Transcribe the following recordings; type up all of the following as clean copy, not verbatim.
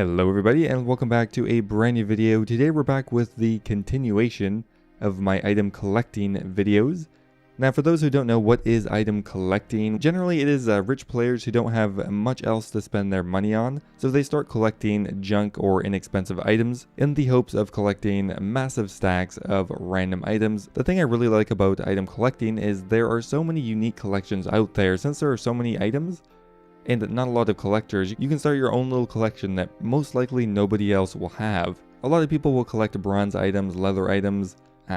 Hello everybody and welcome back to a brand new video. Today we're back with the continuation of my item collecting videos. Now for those who don't know what is item collecting, generally it is rich players who don't have much else to spend their money on, so they start collecting junk or inexpensive items in the hopes of collecting massive stacks of random items. The thing I really like about item collecting is there are so many unique collections out there. Since there are so many items and not a lot of collectors, you can start your own little collection that most likely nobody else will have. A lot of people will collect bronze items, leather items,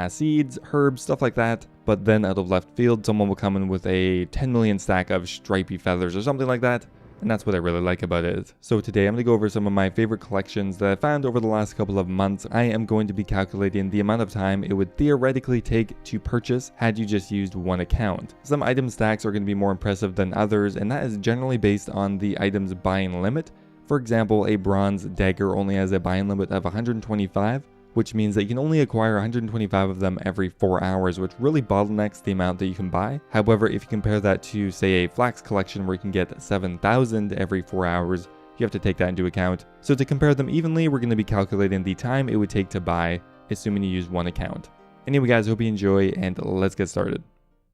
seeds, herbs, stuff like that, but then out of left field someone will come in with a 10 million stack of stripy feathers or something like that, and that's what I really like about it. So today I'm going to go over some of my favorite collections that I found over the last couple of months. I am going to be calculating the amount of time it would theoretically take to purchase had you just used one account. Some item stacks are going to be more impressive than others, and that is generally based on the item's buying limit. For example, a bronze dagger only has a buying limit of 125, which means that you can only acquire 125 of them every 4 hours, which really bottlenecks the amount that you can buy. However, if you compare that to, say, a flax collection where you can get 7,000 every 4 hours, you have to take that into account. So to compare them evenly, we're going to be calculating the time it would take to buy, assuming you use one account. Anyway guys, hope you enjoy, and let's get started.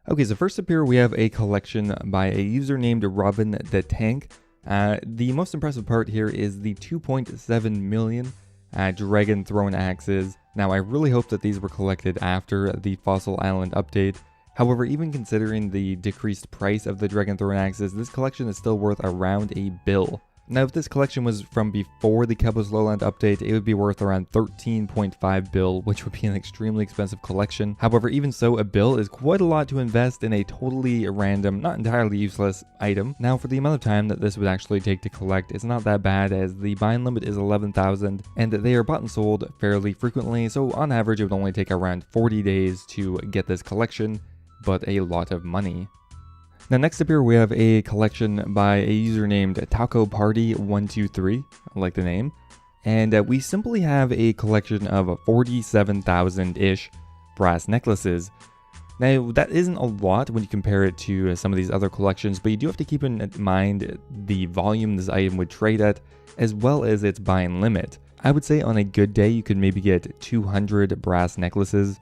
Okay, so first up here we have a collection by a user named Robin the Tank. The most impressive part here is the 2.7 million dragon throne axes. Now I really hope that these were collected after the Fossil Island update. However, even considering the decreased price of the dragon throne axes, this collection is still worth around a bill. Now if this collection was from before the Kebos Lowland update, it would be worth around 13.5 bill, which would be an extremely expensive collection. However, even so, a bill is quite a lot to invest in a totally random, not entirely useless item. Now for the amount of time that this would actually take to collect, it's not that bad, as the buying limit is 11,000 and they are bought and sold fairly frequently, so on average it would only take around 40 days to get this collection, but a lot of money. Now next up here we have a collection by a user named Taco Party 123, I like the name, and we simply have a collection of 47,000-ish brass necklaces. Now that isn't a lot when you compare it to some of these other collections, but you do have to keep in mind the volume this item would trade at, as well as its buying limit. I would say on a good day you could maybe get 200 brass necklaces.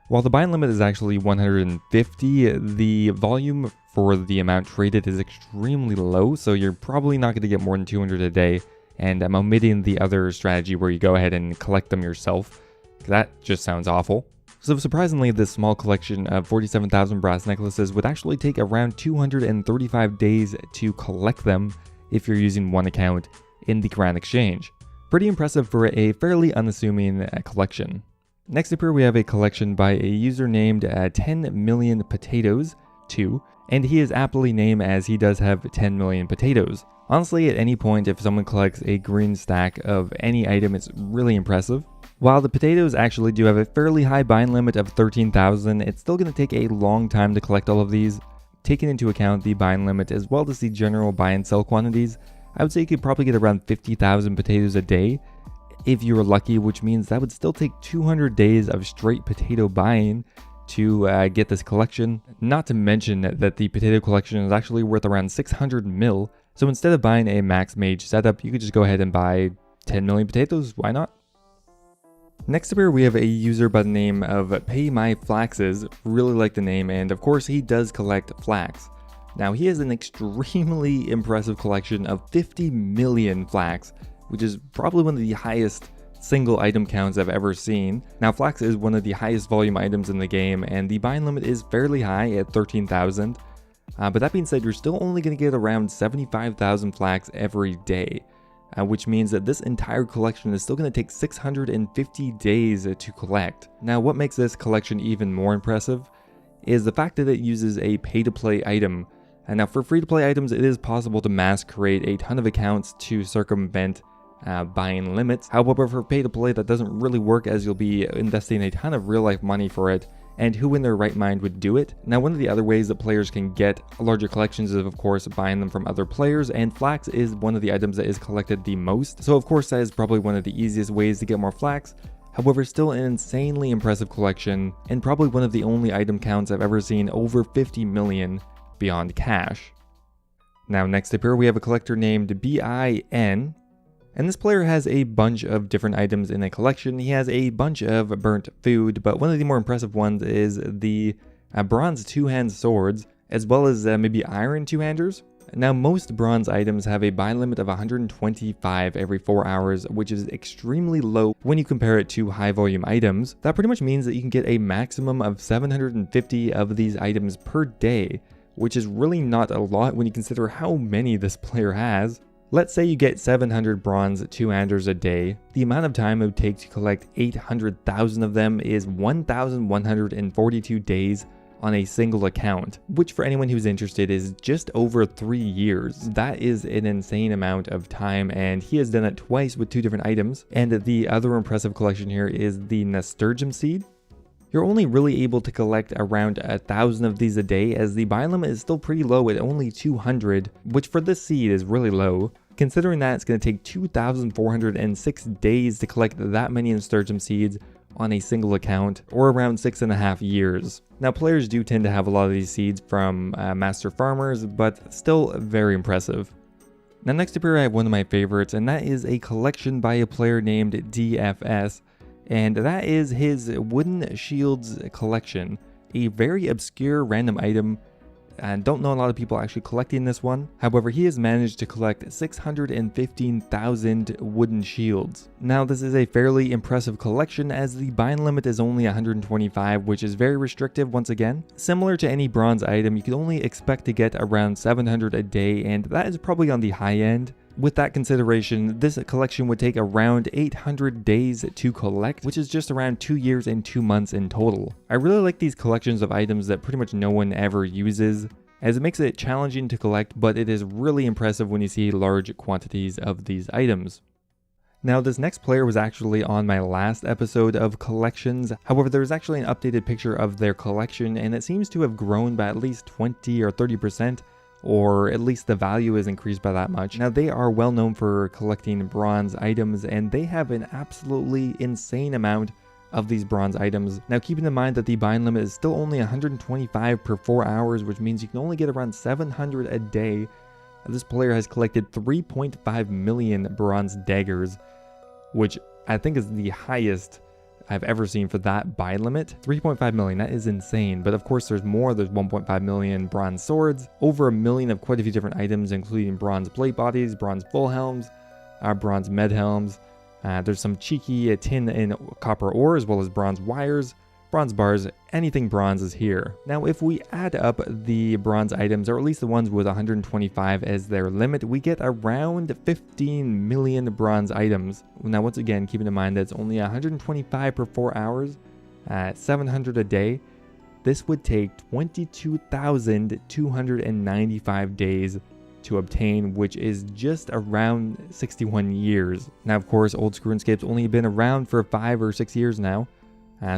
While the buying limit is actually 150, the volume for the amount traded is extremely low, so you're probably not going to get more than 200 a day, and I'm omitting the other strategy where you go ahead and collect them yourself. That just sounds awful. So surprisingly, this small collection of 47,000 brass necklaces would actually take around 235 days to collect them if you're using one account in the Grand Exchange. Pretty impressive for a fairly unassuming collection. Next up here we have a collection by a user named 10 million potatoes 2, and he is aptly named as he does have 10 million potatoes. Honestly, at any point if someone collects a green stack of any item, it's really impressive. While the potatoes actually do have a fairly high buying limit of 13,000, it's still going to take a long time to collect all of these. Taking into account the buying limit as well as the general buy and sell quantities, I would say you could probably get around 50,000 potatoes a day if you were lucky, which means that would still take 200 days of straight potato buying to get this collection. Not to mention that the potato collection is actually worth around 600 mil, so instead of buying a max mage setup, you could just go ahead and buy 10 million potatoes, why not? Next up here we have a user by the name of Pay My Flaxes, really like the name, and of course he does collect flax. Now he has an extremely impressive collection of 50 million flax, which is probably one of the highest single item counts I've ever seen. Now flax is one of the highest volume items in the game, and the buying limit is fairly high at 13,000. But that being said, you're still only going to get around 75,000 flax every day, which means that this entire collection is still going to take 650 days to collect. Now what makes this collection even more impressive is the fact that it uses a pay-to-play item. And now for free-to-play items, it is possible to mass create a ton of accounts to circumvent buying limits. However, for pay-to-play, that doesn't really work, as you'll be investing a ton of real-life money for it, and who in their right mind would do it? Now, one of the other ways that players can get larger collections is, of course, buying them from other players, and flax is one of the items that is collected the most, so of course that is probably one of the easiest ways to get more flax. However, still an insanely impressive collection, and probably one of the only item counts I've ever seen over 50 million beyond cash. Now next up here we have a collector named BIN, And this player has a bunch of different items in a collection. He has a bunch of burnt food, but one of the more impressive ones is the bronze two-hand swords, as well as maybe iron two-handers. Now, most bronze items have a buy limit of 125 every 4 hours, which is extremely low when you compare it to high volume items. That pretty much means that you can get a maximum of 750 of these items per day, which is really not a lot when you consider how many this player has. Let's say you get 700 bronze two-handers a day. The amount of time it would take to collect 800,000 of them is 1,142 days on a single account, which for anyone who's interested is just over 3 years. That is an insane amount of time, and he has done it twice with 2 different items. And the other impressive collection here is the nasturtium seed. You're only really able to collect around 1,000 of these a day, as the buy limit is still pretty low at only 200, which for this seed is really low. Considering that it's going to take 2,406 days to collect that many nasturtium seeds on a single account, or around 6.5 years. Now, players do tend to have a lot of these seeds from master farmers, but still very impressive. Now, next up here I have one of my favorites, and that is a collection by a player named DFS, and that is his wooden shields collection, a very obscure random item, and don't know a lot of people actually collecting this one. However, he has managed to collect 615,000 wooden shields. Now, this is a fairly impressive collection, as the bind limit is only 125, which is very restrictive once again. Similar to any bronze item, you can only expect to get around 700 a day, and that is probably on the high end. With that consideration, this collection would take around 800 days to collect, which is just around 2 years and 2 months in total. I really like these collections of items that pretty much no one ever uses, as it makes it challenging to collect, but it is really impressive when you see large quantities of these items. Now, this next player was actually on my last episode of collections. However, there is actually an updated picture of their collection, and it seems to have grown by at least 20 or 30%. Or at least the value is increased by that much. Now, they are well known for collecting bronze items, and they have an absolutely insane amount of these bronze items. Now, keeping in mind that the bind limit is still only 125 per 4 hours, which means you can only get around 700 a day. This player has collected 3.5 million bronze daggers, which I think is the highest I've ever seen for that buy limit. 3.5 million, that is insane. But of course there's more. There's 1.5 million bronze swords, over 1 million of quite a few different items, including bronze plate bodies, bronze full helms, bronze med helms. There's some cheeky tin and copper ore, as well as bronze wires, bronze bars. Anything bronze is here. Now, if we add up the bronze items, or at least the ones with 125 as their limit, we get around 15 million bronze items. Now, once again, keeping in mind that it's only 125 per 4 hours, 700 a day. This would take 22,295 days to obtain, which is just around 61 years. Now, of course, old RuneScape's only been around for 5 or 6 years now.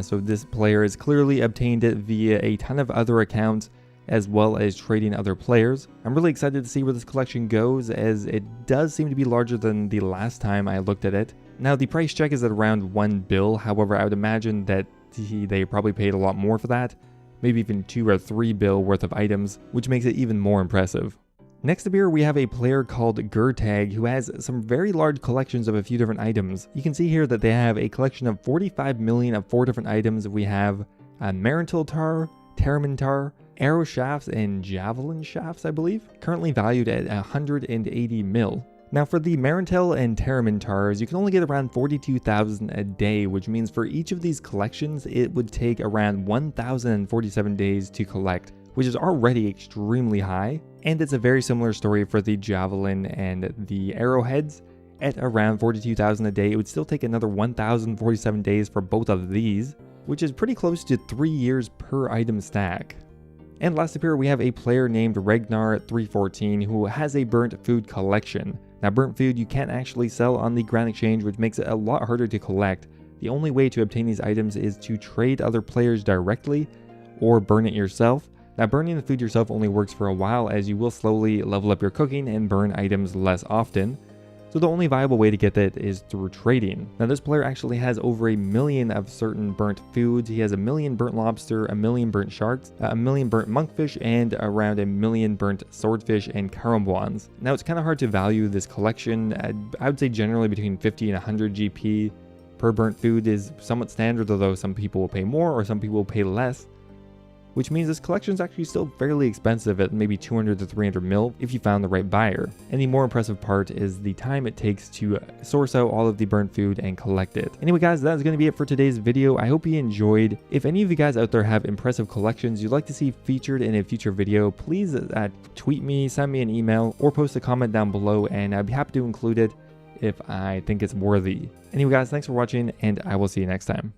So this player has clearly obtained it via a ton of other accounts, as well as trading other players. I'm really excited to see where this collection goes, as it does seem to be larger than the last time I looked at it. Now, the price check is at around 1 bill. However, I would imagine that they probably paid a lot more for that, maybe even 2 or 3 bill worth of items, which makes it even more impressive. Next up here, we have a player called Gertag, who has some very large collections of a few different items. You can see here that they have a collection of 45 million of 4 different items. We have Marital tar, Terramin tar, arrow shafts, and javelin shafts, I believe, currently valued at 180 mil. Now, for the Marital and Terramin tars, you can only get around 42,000 a day, which means for each of these collections, it would take around 1,047 days to collect, which is already extremely high. And it's a very similar story for the javelin and the arrowheads. At around 42,000 a day, it would still take another 1,047 days for both of these, which is pretty close to 3 years per item stack. And last up here, we have a player named Ragnar314 who has a burnt food collection. Now, burnt food you can't actually sell on the Grand Exchange, which makes it a lot harder to collect. The only way to obtain these items is to trade other players directly or burn it yourself. Now, burning the food yourself only works for a while, as you will slowly level up your cooking and burn items less often. So the only viable way to get that is through trading. Now this player actually has over 1 million of certain burnt foods. He has 1 million burnt lobster, 1 million burnt sharks, 1 million burnt monkfish, and around 1 million burnt swordfish and karambwans. Now it's kind of hard to value this collection. I would say generally between 50 and 100 GP per burnt food is somewhat standard, although some people will pay more or some people will pay less, which means this collection is actually still fairly expensive at maybe 200 to 300 mil if you found the right buyer. And the more impressive part is the time it takes to source out all of the burnt food and collect it. Anyway guys, that's going to be it for today's video. I hope you enjoyed. If any of you guys out there have impressive collections you'd like to see featured in a future video, please tweet me, send me an email, or post a comment down below and I'd be happy to include it if I think it's worthy. Anyway guys, thanks for watching and I will see you next time.